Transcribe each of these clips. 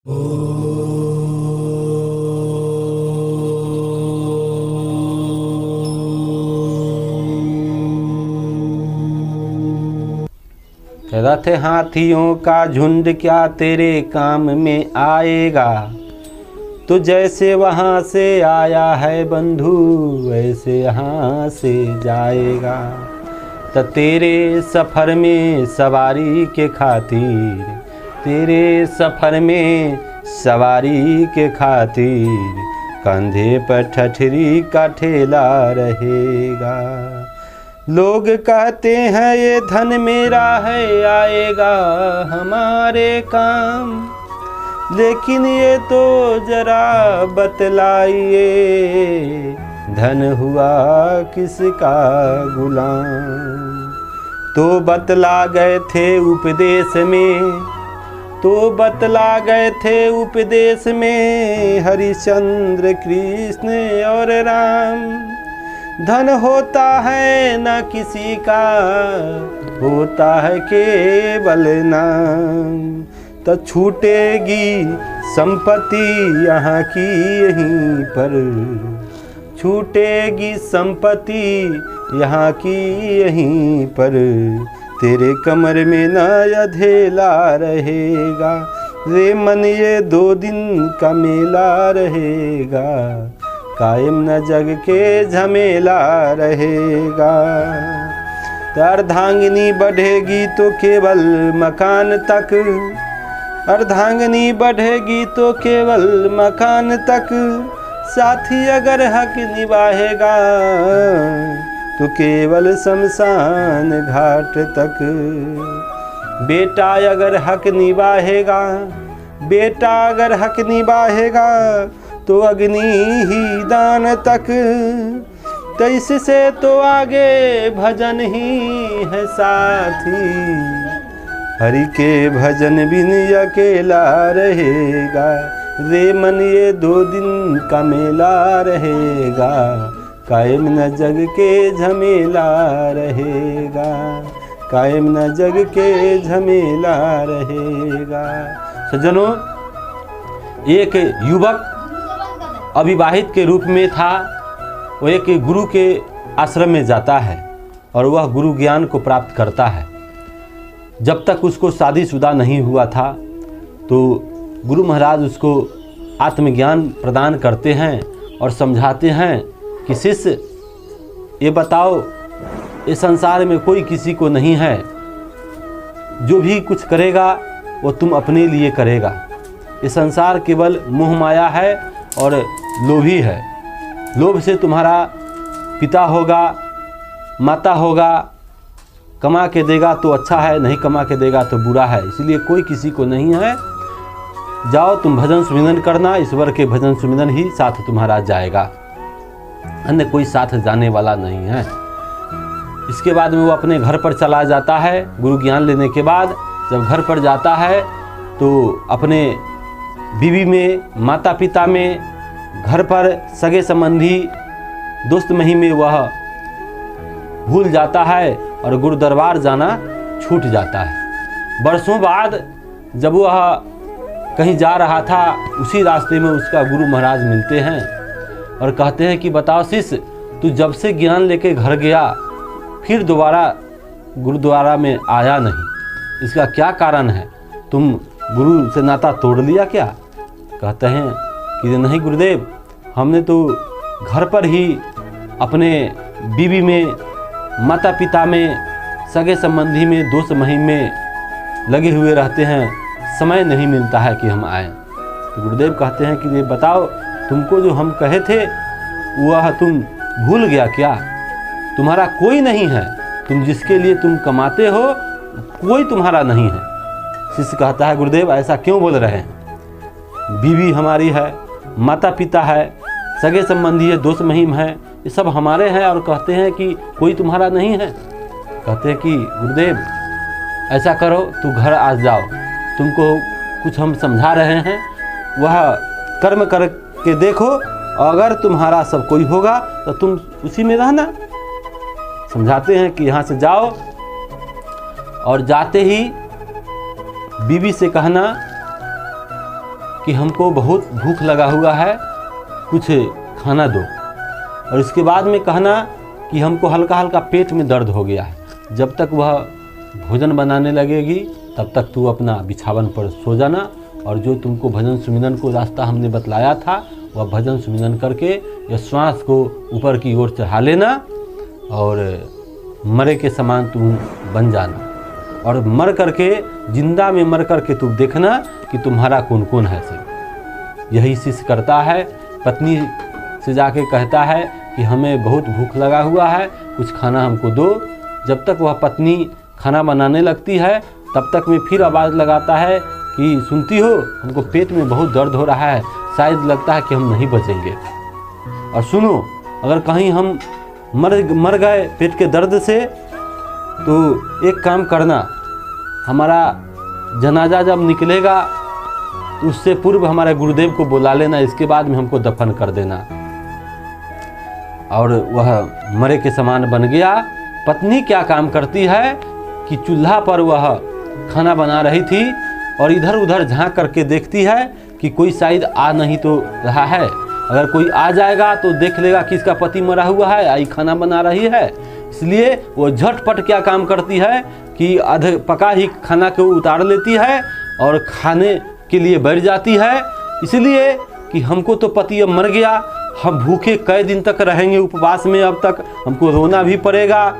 रथ हाथियों का झुंड क्या तेरे काम में आएगा। तो जैसे वहाँ से आया है बंधु वैसे यहाँ से जाएगा। तो तेरे सफ़र में सवारी के खातिर, तेरे सफ़र में सवारी के खातिर कंधे पर ठठरी का ठेला रहेगा। लोग कहते हैं ये धन मेरा है आएगा हमारे काम, लेकिन ये तो जरा बतलाइए धन हुआ किसका गुलाम। तो बतला गए थे उपदेश में, तो बतला गए थे उपदेश में हरिश्चंद्र कृष्ण और राम। धन होता है न किसी का, होता है केवल नाम। तो छूटेगी संपत्ति यहाँ की यहीं पर, छूटेगी संपत्ति यहाँ की यहीं पर। तेरे कमर में न अधेला रहेगा, रे मन ये 2 दिन का मेला रहेगा। कायम न जग के झमेला रहेगा। अर्धांगिनी बढ़ेगी तो केवल मकान तक, अर्धांगिनी बढ़ेगी तो केवल मकान तक। साथी अगर हक निभाएगा तो केवल शमशान घाट तक। बेटा अगर हक निभाएगा, बेटा अगर हक निभाएगा तो अग्नि ही दान तक। तो इससे तो आगे भजन ही है साथी, हरि के भजन बिन अकेला रहेगा। रे मन ये 2 दिन का मेला रहेगा, कायम न जग के झमेला रहेगा, कायम न जग के झमेला रहेगा। सज्जनों, एक युवक अविवाहित के रूप में था। वो एक गुरु के आश्रम में जाता है और वह गुरु ज्ञान को प्राप्त करता है। जब तक उसको शादीशुदा नहीं हुआ था तो गुरु महाराज उसको आत्मज्ञान प्रदान करते हैं और समझाते हैं कि शिष्य ये बताओ, इस संसार में कोई किसी को नहीं है, जो भी कुछ करेगा वो तुम अपने लिए करेगा। ये संसार केवल मोह माया है और लोभी है। लोभ से तुम्हारा पिता होगा, माता होगा, कमा के देगा तो अच्छा है, नहीं कमा के देगा तो बुरा है। इसलिए कोई किसी को नहीं है। जाओ तुम भजन सुमिरन करना, ईश्वर के भजन सुमिरन ही साथ तुम्हारा जाएगा, अन्य कोई साथ जाने वाला नहीं है। इसके बाद में वो अपने घर पर चला जाता है। गुरु ज्ञान लेने के बाद जब घर पर जाता है तो अपने बीवी में, माता पिता में, घर पर सगे संबंधी, दोस्त मही में वह भूल जाता है और गुरु दरबार जाना छूट जाता है। बरसों बाद जब वह कहीं जा रहा था, उसी रास्ते में उसका गुरु महाराज मिलते हैं और कहते हैं कि बताओ शिष्य, तू जब से ज्ञान लेके घर गया फिर दोबारा गुरुद्वारा में आया नहीं, इसका क्या कारण है? तुम गुरु से नाता तोड़ लिया क्या? कहते हैं कि नहीं गुरुदेव, हमने तो घर पर ही अपने बीवी में, माता पिता में, सगे संबंधी में, दोस्त महीम में लगे हुए रहते हैं, समय नहीं मिलता है कि हम आएँ। तो गुरुदेव कहते हैं कि ये बताओ, तुमको जो हम कहे थे वह तुम भूल गया क्या? तुम्हारा कोई नहीं है, तुम जिसके लिए तुम कमाते हो कोई तुम्हारा नहीं है। शिष्य कहता है गुरुदेव ऐसा क्यों बोल रहे हैं? बीवी हमारी है, माता पिता है, सगे संबंधी है, दोस्त महीम है, ये सब हमारे हैं और कहते हैं कि कोई तुम्हारा नहीं है। कहते हैं कि गुरुदेव ऐसा करो, तू घर आ जाओ, तुमको कुछ हम समझा रहे हैं, वह कर्म करके देखो, अगर तुम्हारा सब कोई होगा तो तुम उसी में रहना। समझाते हैं कि यहाँ से जाओ और जाते ही बीवी से कहना कि हमको बहुत भूख लगा हुआ है, कुछ खाना दो। और इसके बाद में कहना कि हमको हल्का हल्का पेट में दर्द हो गया है। जब तक वह भोजन बनाने लगेगी तब तक तू अपना बिछावन पर सो जाना, और जो तुमको भजन सुमिरन को रास्ता हमने बतलाया था वह भजन सुमिरन करके यह श्वास को ऊपर की ओर चढ़ा लेना, और मरे के समान तुम बन जाना। और मर करके, जिंदा में मर करके तुम देखना कि तुम्हारा कौन कौन है से। यही शिष्य करता है, पत्नी से जाके कहता है कि हमें बहुत भूख लगा हुआ है, कुछ खाना हमको दो। जब तक वह पत्नी खाना बनाने लगती है तब तक में फिर आवाज़ लगाता है कि सुनती हो, हमको पेट में बहुत दर्द हो रहा है, शायद लगता है कि हम नहीं बचेंगे। और सुनो, अगर कहीं हम मर गए पेट के दर्द से तो एक काम करना, हमारा जनाजा जब निकलेगा तो उससे पूर्व हमारे गुरुदेव को बुला लेना, इसके बाद में हमको दफन कर देना। और वह मरे के समान बन गया। पत्नी क्या काम करती है कि चूल्हा पर वह खाना बना रही थी और इधर उधर झांक करके देखती है कि कोई शायद आ नहीं तो रहा है। अगर कोई आ जाएगा तो देख लेगा कि इसका पति मरा हुआ है, आई खाना बना रही है। इसलिए वो झटपट क्या काम करती है कि आधे पका ही खाना को उतार लेती है और खाने के लिए बैठ जाती है, इसलिए कि हमको तो पति अब मर गया, हम भूखे कई दिन तक रहेंगे उपवास में, अब तक हमको रोना भी पड़ेगा,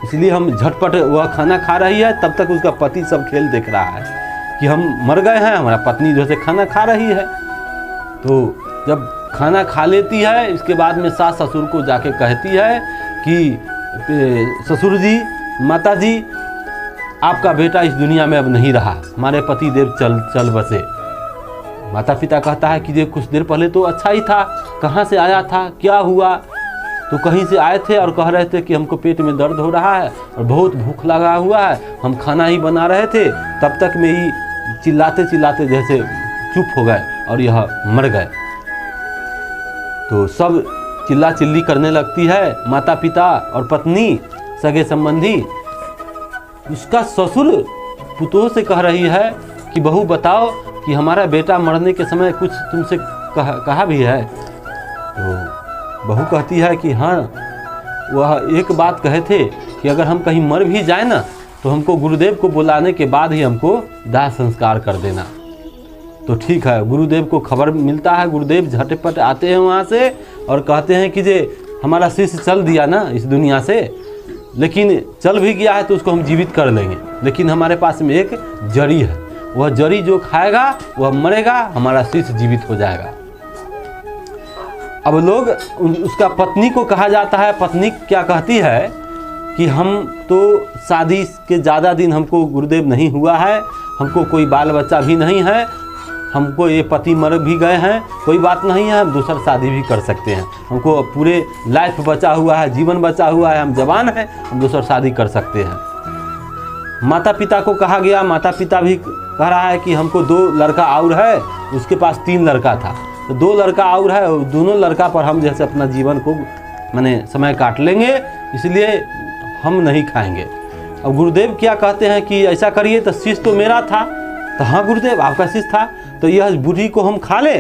इसलिए हम झटपट वह खाना खा रही है। तब तक उसका पति सब खेल देख रहा है कि हम मर गए हैं, हमारा पत्नी जो है खाना खा रही है। तो जब खाना खा लेती है, इसके बाद में सास ससुर को जाके कहती है कि ससुर जी, माता जी, आपका बेटा इस दुनिया में अब नहीं रहा, हमारे पति देव चल बसे। माता पिता कहता है कि ये कुछ देर पहले तो अच्छा ही था, कहाँ से आया था, क्या हुआ? तो कहीं से आए थे और कह रहे थे कि हमको पेट में दर्द हो रहा है और बहुत भूख लगा हुआ है, हम खाना ही बना रहे थे, तब तक में ही चिल्लाते चिल्लाते जैसे चुप हो गए और यह मर गए। तो सब चिल्ला चिल्ली करने लगती है, माता पिता और पत्नी, सगे संबंधी। उसका ससुर पुतोह से कह रही है कि बहू बताओ कि हमारा बेटा मरने के समय कुछ तुमसे कहा भी है? तो बहू कहती है कि हाँ, वह एक बात कहे थे कि अगर हम कहीं मर भी जाए ना तो हमको गुरुदेव को बुलाने के बाद ही हमको दाह संस्कार कर देना। तो ठीक है, गुरुदेव को खबर मिलता है, गुरुदेव झटपट आते हैं वहाँ से और कहते हैं कि जे हमारा शिष्य चल दिया ना इस दुनिया से, लेकिन चल भी गया है तो उसको हम जीवित कर लेंगे, लेकिन हमारे पास में एक जड़ी है, वह जड़ी जो खाएगा वह मरेगा, हमारा शिष्य जीवित हो जाएगा। अब लोग उसका पत्नी को कहा जाता है, पत्नी क्या कहती है कि हम तो शादी के ज़्यादा दिन हमको गुरुदेव नहीं हुआ है, हमको कोई बाल बच्चा भी नहीं है, हमको ये पति मर भी गए हैं, कोई बात नहीं है, हम दूसरा शादी भी कर सकते हैं, हमको पूरे लाइफ बचा हुआ है, जीवन बचा हुआ है, हम जवान हैं, हम दूसरा शादी कर सकते हैं। माता पिता को कहा गया, माता पिता भी कह रहा है कि हमको 2 लड़का और है, उसके पास 3 लड़का था, तो 2 लड़का और है, दोनों लड़का पर हम जैसे अपना जीवन को माने समय काट लेंगे, इसलिए हम नहीं खाएंगे। अब गुरुदेव क्या कहते हैं कि ऐसा करिए, तो शिष्य तो मेरा था, तो हाँ गुरुदेव आपका शिष्य था, तो यह बूढ़ी को हम खा ले।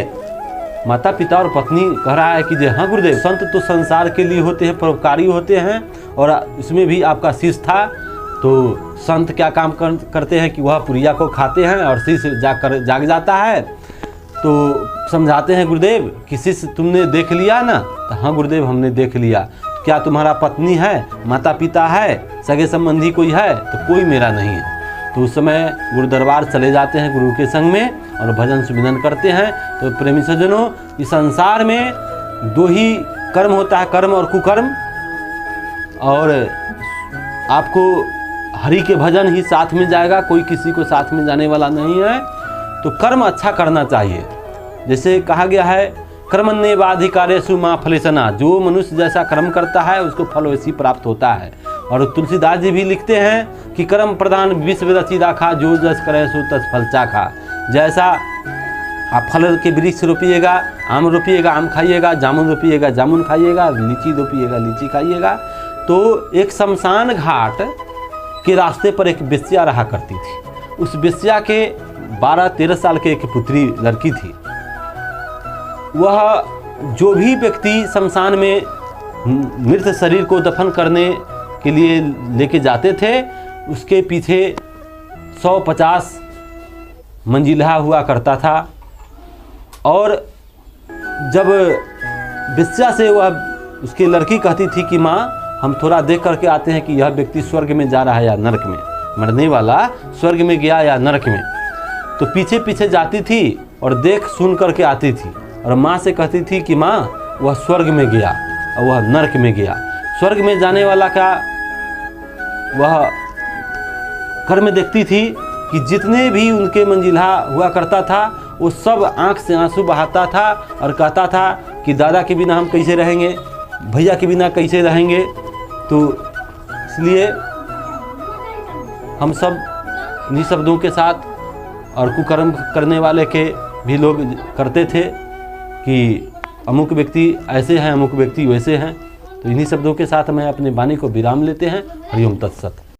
माता पिता और पत्नी कह रहा है कि जे हाँ गुरुदेव, संत तो संसार के लिए होते हैं, परोपकारी होते हैं, और इसमें भी आपका शिष्य था। तो संत क्या काम करते हैं कि वह पुरिया को खाते हैं और शिष्य जाग जाता है। तो समझाते हैं गुरुदेव कि शिष्य तुमने देख लिया ना? तो हाँ गुरुदेव हमने देख लिया। क्या तुम्हारा पत्नी है, माता पिता है, सगे संबंधी कोई है? तो कोई मेरा नहीं है। तो उस समय गुरु दरबार चले जाते हैं गुरु के संग में और भजन सुमिरन करते हैं। तो प्रेमी सज्जनों, इस संसार में 2 ही कर्म होता है, कर्म और कुकर्म, और आपको हरि के भजन ही साथ में जाएगा, कोई किसी को साथ में जाने वाला नहीं है। तो कर्म अच्छा करना चाहिए, जैसे कहा गया है कर्मण्येवाधिकारेषु मा फलेषणा, जो मनुष्य जैसा कर्म करता है उसको फल वैसी प्राप्त होता है। और तुलसीदास जी भी लिखते हैं कि कर्म प्रधान विश्व रचि राखा, जो जस करे सो तस फल चाखा। जैसा आप फल के वृक्ष रोपिएगा, आम रोपिएगा, आम खाइएगा, जामुन रोपिएगा, जामुन खाइएगा, लीची रोपिएगा, लीची खाइएगा। तो एक शमशान घाट के रास्ते पर एक बेस्या रहा करती थी। उस बेस्या के 12-13 साल के एक पुत्री लड़की थी। वह जो भी व्यक्ति शमशान में मृत शरीर को दफन करने के लिए लेके जाते थे, उसके पीछे 150 मंजिला हुआ करता था। और जब वेश्या से वह उसकी लड़की कहती थी कि माँ हम थोड़ा देख करके आते हैं कि यह व्यक्ति स्वर्ग में जा रहा है या नरक में, मरने वाला स्वर्ग में गया या नरक में, तो पीछे पीछे जाती थी और देख सुन करके आती थी और माँ से कहती थी कि माँ वह स्वर्ग में गया और वह नरक में गया। स्वर्ग में जाने वाला का वह कर्म देखती थी कि जितने भी उनके मंजिला हुआ करता था वो सब आंख से आंसू बहाता था और कहता था कि दादा के बिना हम कैसे रहेंगे, भैया के बिना कैसे रहेंगे। तो इसलिए हम सब इन्हीं शब्दों के साथ और कुकर्म करने वाले के भी लोग करते थे कि अमुक व्यक्ति ऐसे हैं, अमुक व्यक्ति वैसे हैं। तो इन्हीं शब्दों के साथ मैं अपने वाणी को विराम लेते हैं। हरिओम तत्सत।